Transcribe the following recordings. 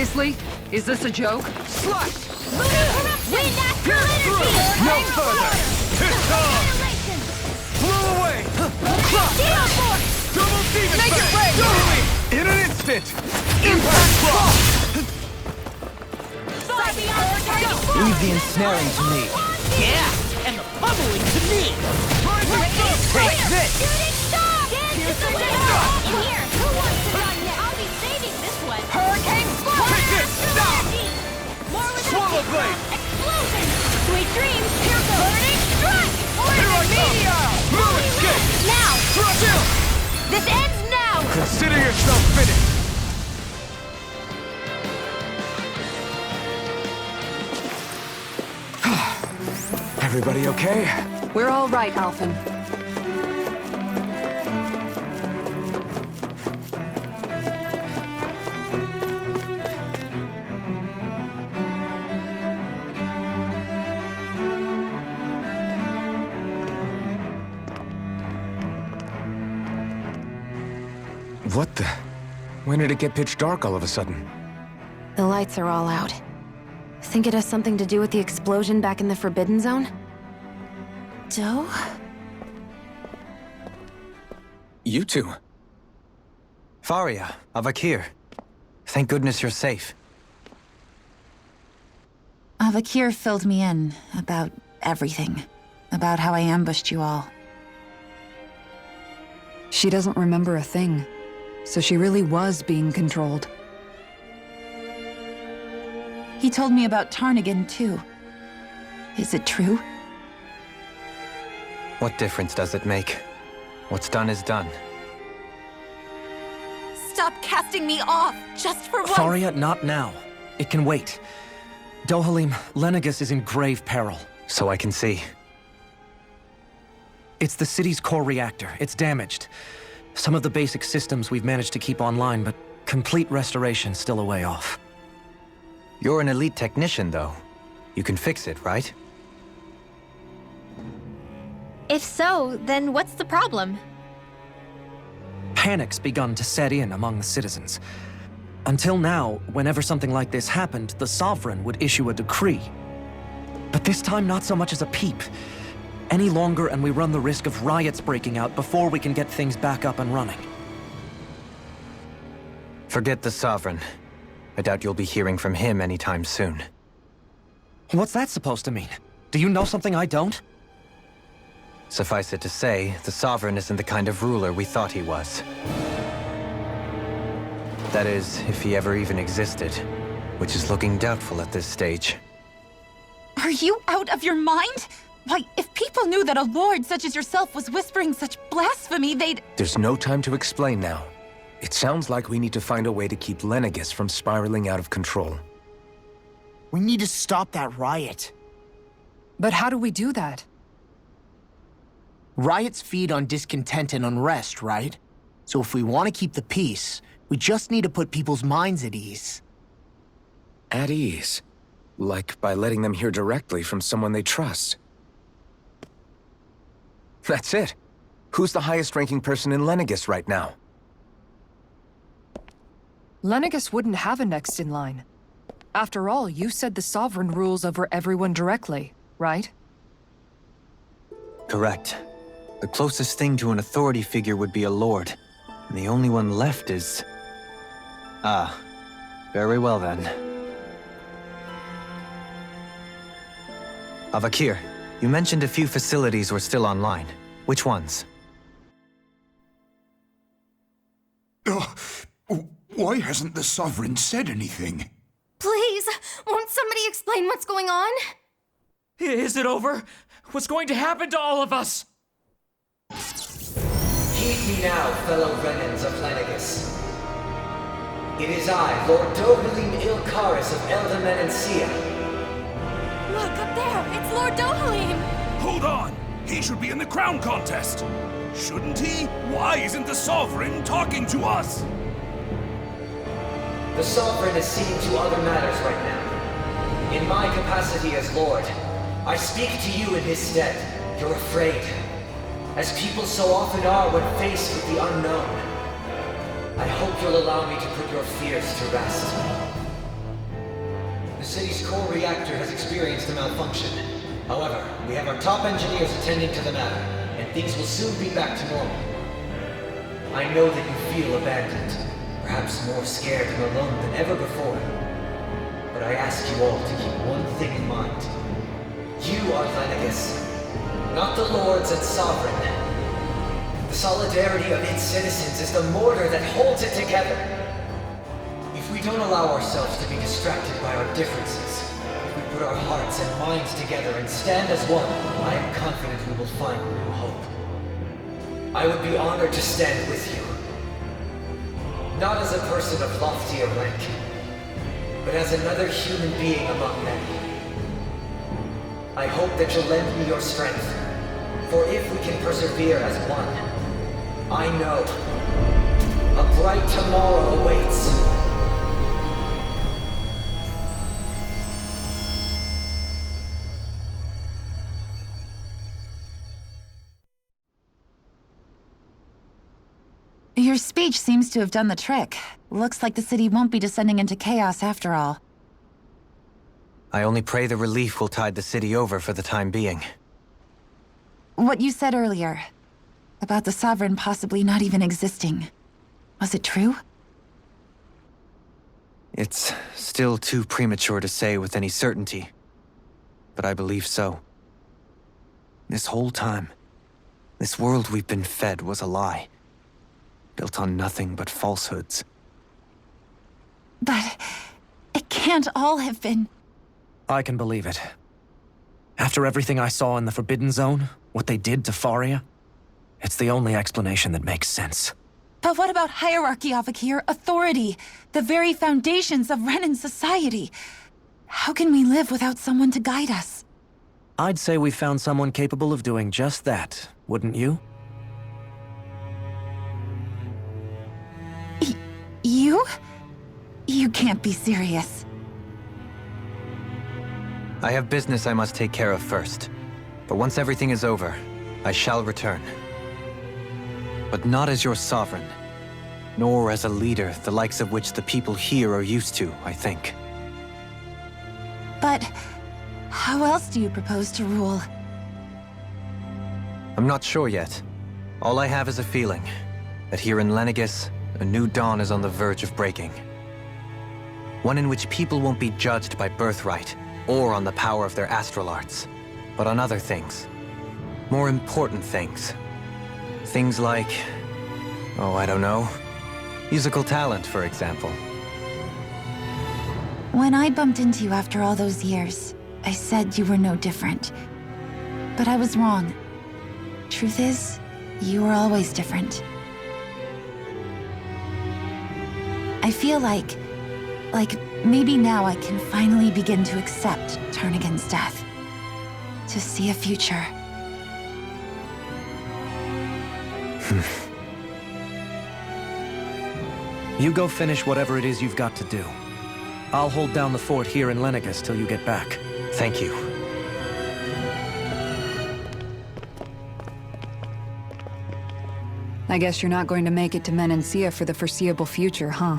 Seriously? Is this a joke? Slash! Wind astral energy! No further! It's on! Blow away! Steel force! Double demon Make it back! rain! Totally! In an instant! Impact block! Leave the ensnaring to me. Yeah, and the pummeling to me. Take this! Shooting star! Dance to the wind! In here! Who wants to run next? I'll be saving this one. Hurricane Splash! Take this! Stop! More with Swallow blade! Explosion! Sweet dreams! Here goes! Burning strike! Here I come! Move escape! Now! Chill! This ends now! Consider yourself finished! Everybody okay? We're all right, Alphen. What the? When did it get pitch dark all of a sudden? The lights are all out. Think it has something to do with the explosion back in the Forbidden Zone? Doe? You two. Faria, Avakir. Thank goodness you're safe. Avakir filled me in about everything. About how I ambushed you all. She doesn't remember a thing, so she really was being controlled. He told me about Tarnigan, too. Is it true? What difference does it make? What's done is done. Stop casting me off, just for once! Faria, not now. It can wait. Dohalim, Lenegus is in grave peril. So I can see. It's the city's core reactor. It's damaged. Some of the basic systems we've managed to keep online, but complete restoration's still a way off. You're an elite technician, though. You can fix it, right? If so, then what's the problem? Panic's begun to set in among the citizens. Until now, whenever something like this happened, the Sovereign would issue a decree. But this time, not so much as a peep. Any longer, and we run the risk of riots breaking out before we can get things back up and running. Forget the Sovereign. I doubt you'll be hearing from him anytime soon. What's that supposed to mean? Do you know something I don't? Suffice it to say, the Sovereign isn't the kind of ruler we thought he was. That is, if he ever even existed, which is looking doubtful at this stage. Are you out of your mind? Why, if people knew that a lord such as yourself was whispering such blasphemy, they'd— There's no time to explain now. It sounds like we need to find a way to keep Lenegus from spiraling out of control. We need to stop that riot. But how do we do that? Riots feed on discontent and unrest, right? So if we want to keep the peace, we just need to put people's minds at ease. At ease? Like by letting them hear directly from someone they trust. That's it. Who's the highest-ranking person in Lenegus right now? Lenegus wouldn't have a next in line. After all, you said the Sovereign rules over everyone directly, right? Correct. The closest thing to an authority figure would be a lord, and the only one left is... Ah, very well then. Avakir, you mentioned a few facilities were still online. Which ones? Why hasn't the Sovereign said anything? Please, won't somebody explain what's going on? Is it over? What's going to happen to all of us? Heed me now, fellow remnants of Lenegus. It is I, Lord Dohalim Ilkaris of Eldaman and Sia. Look, up there! It's Lord Dohalim! Hold on! He should be in the crown contest! Shouldn't he? Why isn't the Sovereign talking to us? The Sovereign is seeing to other matters right now. In my capacity as Lord, I speak to you in his stead. You're afraid, as people so often are when faced with the unknown. I hope you'll allow me to put your fears to rest. core reactor has experienced a malfunction. However, we have our top engineers attending to the matter, and things will soon be back to normal. I know that you feel abandoned, perhaps more scared and alone than ever before. But I ask you all to keep one thing in mind. You are Lenegus, not the Lords and Sovereign. The solidarity of its citizens is the mortar that holds it together. If we don't allow ourselves to be distracted by our differences, if we put our hearts and minds together and stand as one, I am confident we will find new hope. I would be honored to stand with you. Not as a person of loftier rank, but as another human being among many. I hope that you'll lend me your strength, for if we can persevere as one, I know a bright tomorrow awaits. Your speech seems to have done the trick. Looks like the city won't be descending into chaos after all. I only pray the relief will tide the city over for the time being. What you said earlier, about the Sovereign possibly not even existing, was it true? It's still too premature to say with any certainty, but I believe so. This whole time, this world we've been fed was a lie, built on nothing but falsehoods. But it can't all have been... I can believe it. After everything I saw in the Forbidden Zone, what they did to Faria, it's the only explanation that makes sense. But what about hierarchy, Avakir? Authority? The very foundations of Renan society? How can we live without someone to guide us? I'd say we found someone capable of doing just that, wouldn't you? You? You can't be serious. I have business I must take care of first. But once everything is over, I shall return. But not as your sovereign, nor as a leader the likes of which the people here are used to, I think. But how else do you propose to rule? I'm not sure yet. All I have is a feeling that here in Lenegus, a new dawn is on the verge of breaking. One in which people won't be judged by birthright or on the power of their astral arts, but on other things. More important things. Things like, oh, I don't know, musical talent, for example. When I bumped into you after all those years, I said you were no different. But I was wrong. Truth is, you were always different. I feel like maybe now I can finally begin to accept Turnagain's death. To see a future. You go finish whatever it is you've got to do. I'll hold down the fort here in Lenegus till you get back. Thank you. I guess you're not going to make it to Menancia for the foreseeable future, huh?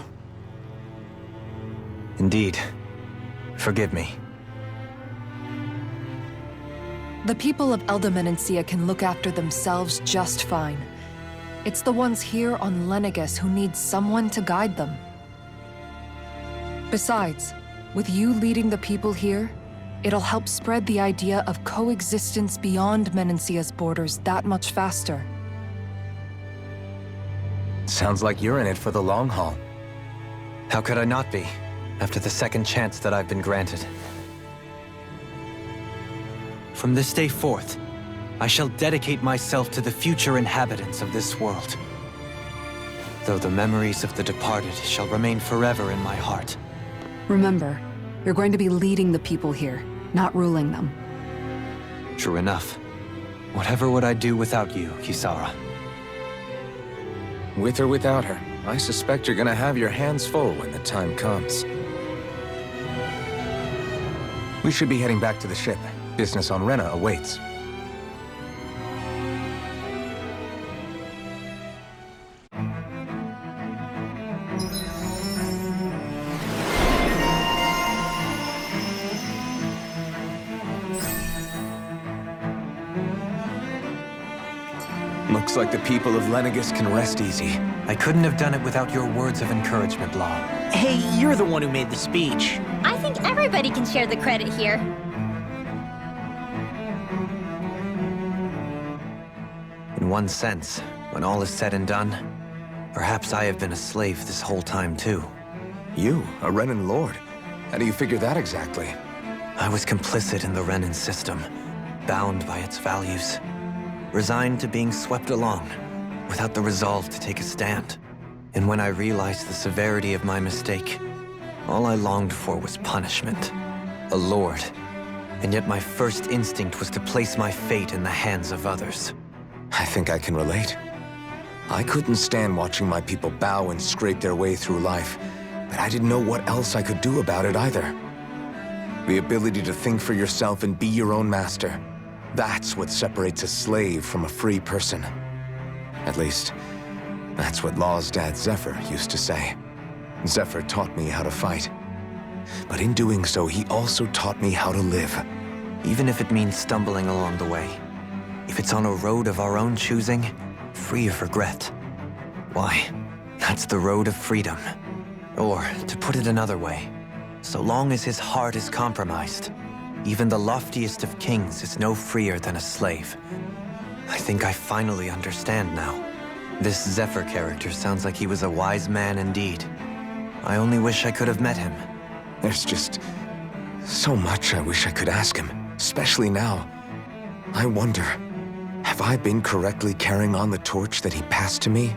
Indeed. Forgive me. The people of Elda Menancia can look after themselves just fine. It's the ones here on Lenegus who need someone to guide them. Besides, with you leading the people here, it'll help spread the idea of coexistence beyond Menancia's borders that much faster. Sounds like you're in it for the long haul. How could I not be, after the second chance that I've been granted? From this day forth, I shall dedicate myself to the future inhabitants of this world. Though the memories of the departed shall remain forever in my heart. Remember, you're going to be leading the people here, not ruling them. True enough. Whatever would I do without you, Kisara? With or without her, I suspect you're gonna have your hands full when the time comes. We should be heading back to the ship. Business on Rena awaits. Looks like the people of Lenegis can rest easy. I couldn't have done it without your words of encouragement, Law. Hey, you're the one who made the speech. I think everybody can share the credit here. In one sense, when all is said and done, perhaps I have been a slave this whole time too. You, a Renan Lord? How do you figure that exactly? I was complicit in the Renan system, bound by its values, resigned to being swept along, without the resolve to take a stand. And when I realized the severity of my mistake, all I longed for was punishment. A lord. And yet my first instinct was to place my fate in the hands of others. I think I can relate. I couldn't stand watching my people bow and scrape their way through life, but I didn't know what else I could do about it either. The ability to think for yourself and be your own master. That's what separates a slave from a free person. At least, that's what Law's dad Zephyr used to say. Zephyr taught me how to fight. But in doing so, he also taught me how to live. Even if it means stumbling along the way. If it's on a road of our own choosing, free of regret. Why, that's the road of freedom. Or, to put it another way, so long as his heart is compromised, even the loftiest of kings is no freer than a slave. I think I finally understand now. This Zephyr character sounds like he was a wise man indeed. I only wish I could have met him. There's just so much I wish I could ask him, especially now. I wonder, have I been correctly carrying on the torch that he passed to me?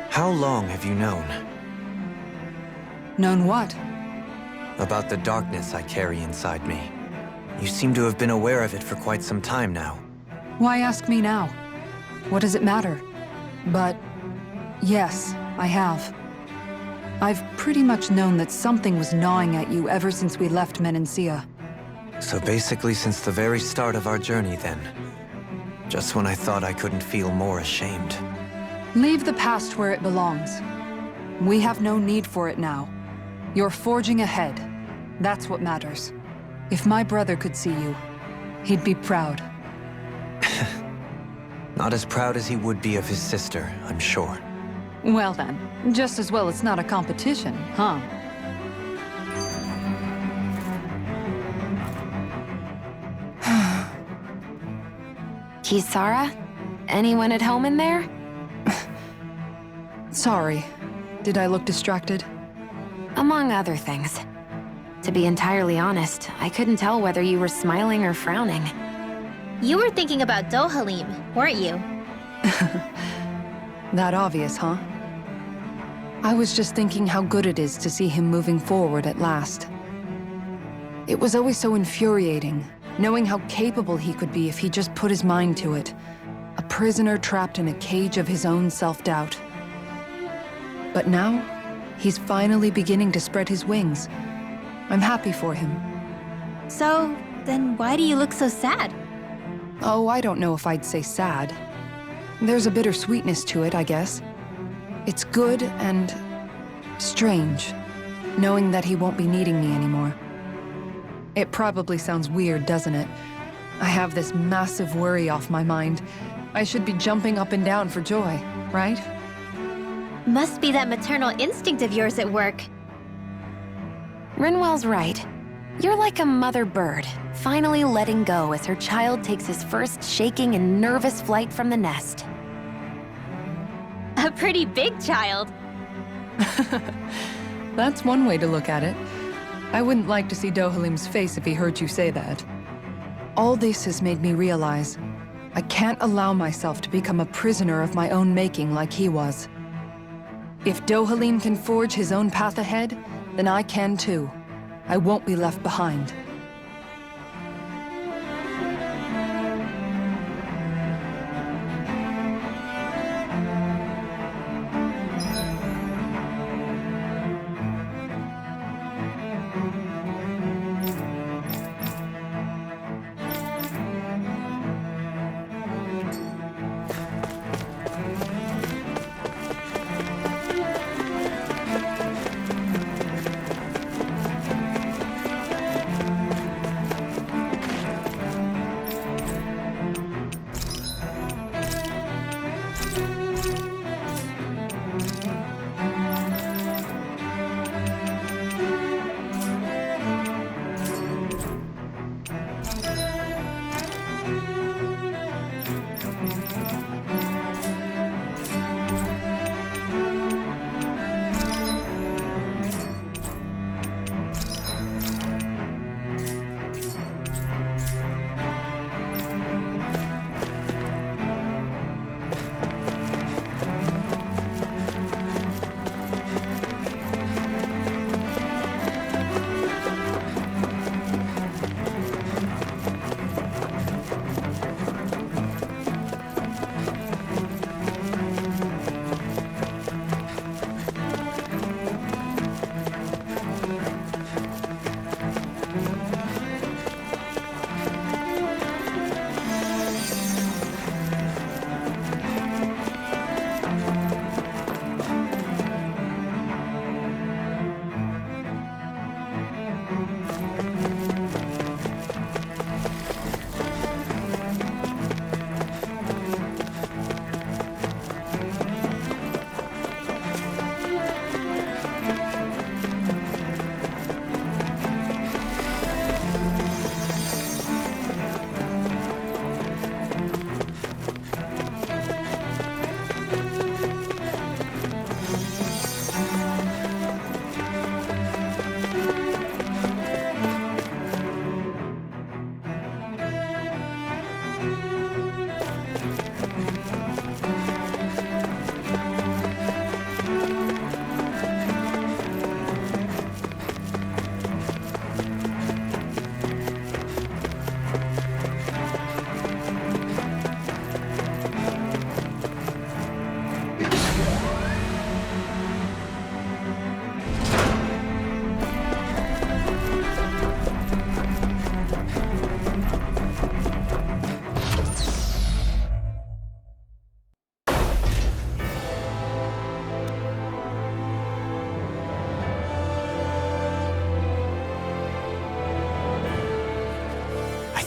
How long have you known? Known what? About the darkness I carry inside me. You seem to have been aware of it for quite some time now. Why ask me now? What does it matter? But yes, I have. I've pretty much known that something was gnawing at you ever since we left Menancia. So basically since the very start of our journey then. Just when I thought I couldn't feel more ashamed. Leave the past where it belongs. We have no need for it now. You're forging ahead. That's what matters. If my brother could see you, he'd be proud. Not as proud as he would be of his sister, I'm sure. Well then, just as well it's not a competition, huh? Kisara? Anyone at home in there? Sorry. Did I look distracted? Among other things. To be entirely honest, I couldn't tell whether you were smiling or frowning. You were thinking about Dohalim, weren't you? That obvious, huh? I was just thinking how good it is to see him moving forward at last. It was always so infuriating, knowing how capable he could be if he just put his mind to it. A prisoner trapped in a cage of his own self-doubt. But now, he's finally beginning to spread his wings. I'm happy for him. So, then why do you look so sad? Oh, I don't know if I'd say sad. There's a bittersweetness to it, I guess. It's good and strange, knowing that he won't be needing me anymore. It probably sounds weird, doesn't it? I have this massive worry off my mind. I should be jumping up and down for joy, right? Must be that maternal instinct of yours at work. Rinwell's right. You're like a mother bird, finally letting go as her child takes his first shaking and nervous flight from the nest. A pretty big child. That's one way to look at it. I wouldn't like to see Dohalim's face if he heard you say that. All this has made me realize I can't allow myself to become a prisoner of my own making like he was. If Dohalim can forge his own path ahead, then I can too. I won't be left behind.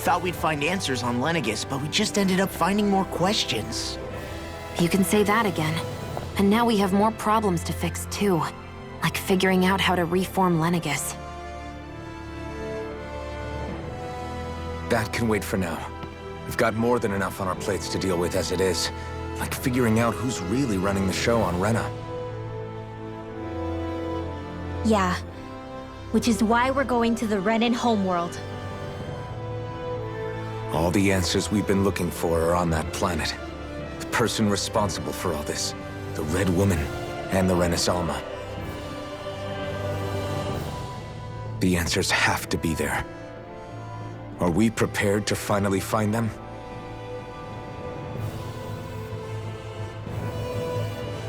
thought we'd find answers on Lenegis, but we just ended up finding more questions. You can say that again. And now we have more problems to fix, too. Like figuring out how to reform Lenegis. That can wait for now. We've got more than enough on our plates to deal with as it is. Like figuring out who's really running the show on Rena. Yeah. Which is why we're going to the Renan homeworld. All the answers we've been looking for are on that planet. The person responsible for all this. The Red Woman and the Renaissance. The answers have to be there. Are we prepared to finally find them?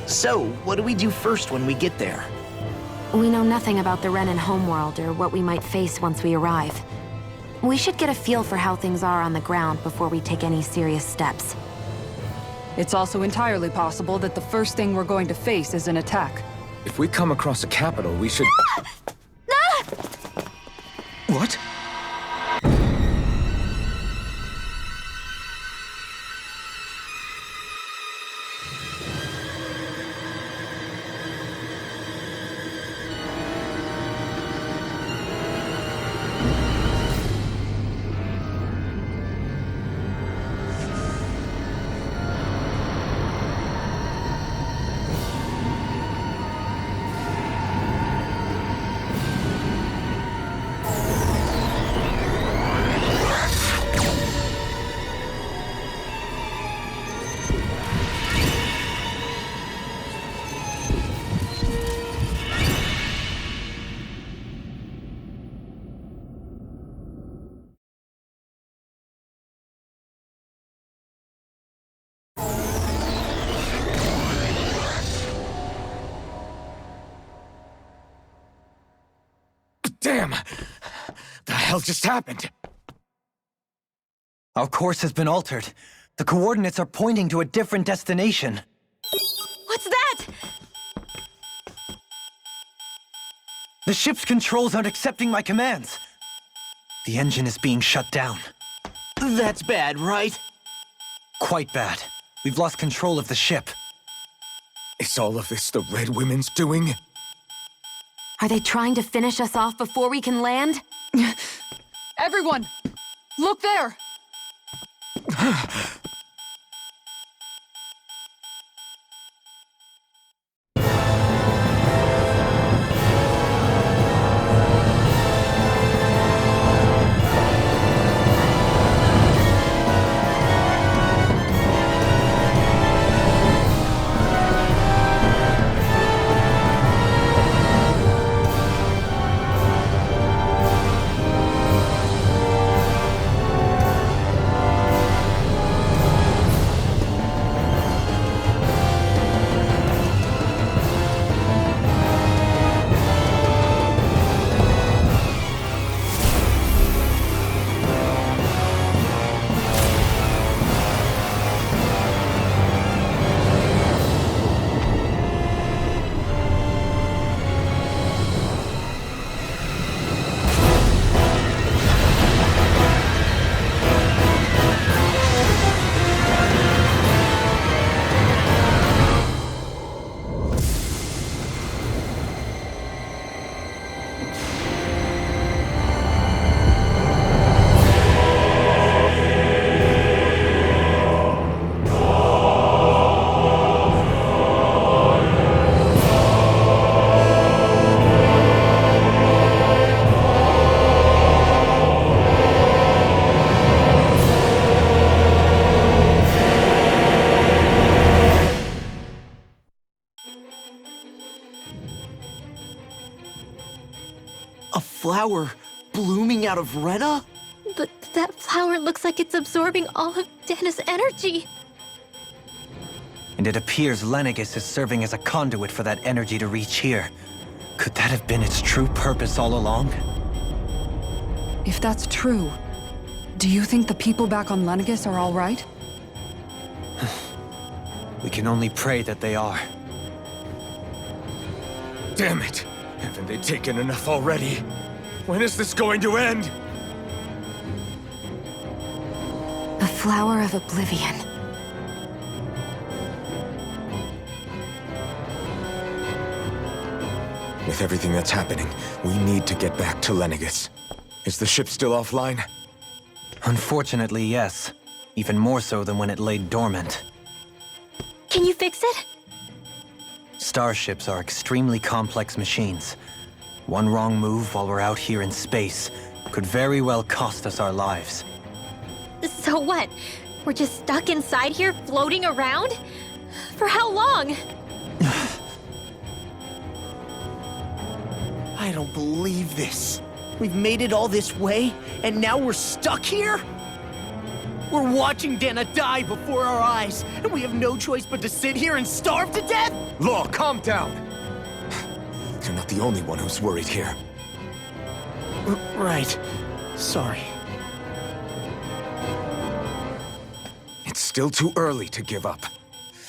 So, what do we do first when we get there? We know nothing about the Renan homeworld or what we might face once we arrive. We should get a feel for how things are on the ground before we take any serious steps. It's also entirely possible that the first thing we're going to face is an attack. If we come across a capital, we should... What? Damn! The hell just happened? Our course has been altered. The coordinates are pointing to a different destination. What's that? The ship's controls aren't accepting my commands. The engine is being shut down. That's bad, right? Quite bad. We've lost control of the ship. Is all of this the Red Women's doing? Are they trying to finish us off before we can land? Everyone! Look there! A flower blooming out of Rena? But that flower looks like it's absorbing all of Dana's energy. And it appears Lenegis is serving as a conduit for that energy to reach here. Could that have been its true purpose all along? If that's true, do you think the people back on Lenegis are all right? We can only pray that they are. Damn it! Haven't they taken enough already? When is this going to end? Flower of Oblivion. With everything that's happening, we need to get back to Lenegis. Is the ship still offline? Unfortunately, yes. Even more so than when it lay dormant. Can you fix it? Starships are extremely complex machines. One wrong move while we're out here in space could very well cost us our lives. So what? We're just stuck inside here, floating around? For how long? I don't believe this. We've made it all this way, and now we're stuck here? We're watching Dana die before our eyes, and we have no choice but to sit here and starve to death? Law, calm down! You're not the only one who's worried here. Right. Sorry. It's still too early to give up.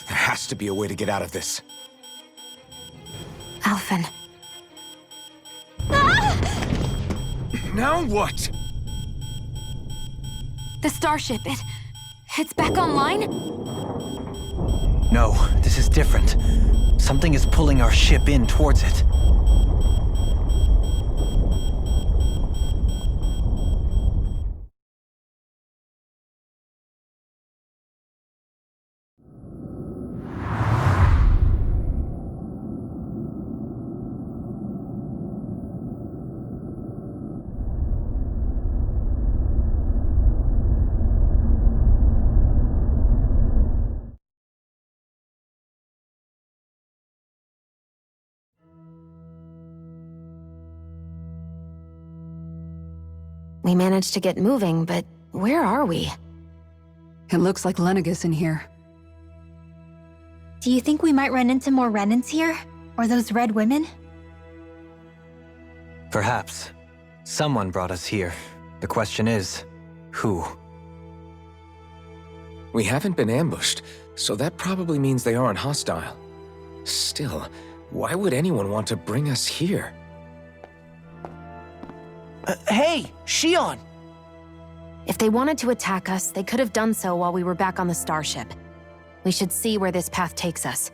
There has to be a way to get out of this. Alphen. Now what? The starship, it's back online? No, this is different. Something is pulling our ship in towards it. We managed to get moving, but where are we? It looks like Lenegis in here. Do you think we might run into more Renans here? Or those red women? Perhaps. Someone brought us here. The question is, who? We haven't been ambushed, so that probably means they aren't hostile. Still, why would anyone want to bring us here? Hey, Shion! If they wanted to attack us, they could have done so while we were back on the starship. We should see where this path takes us.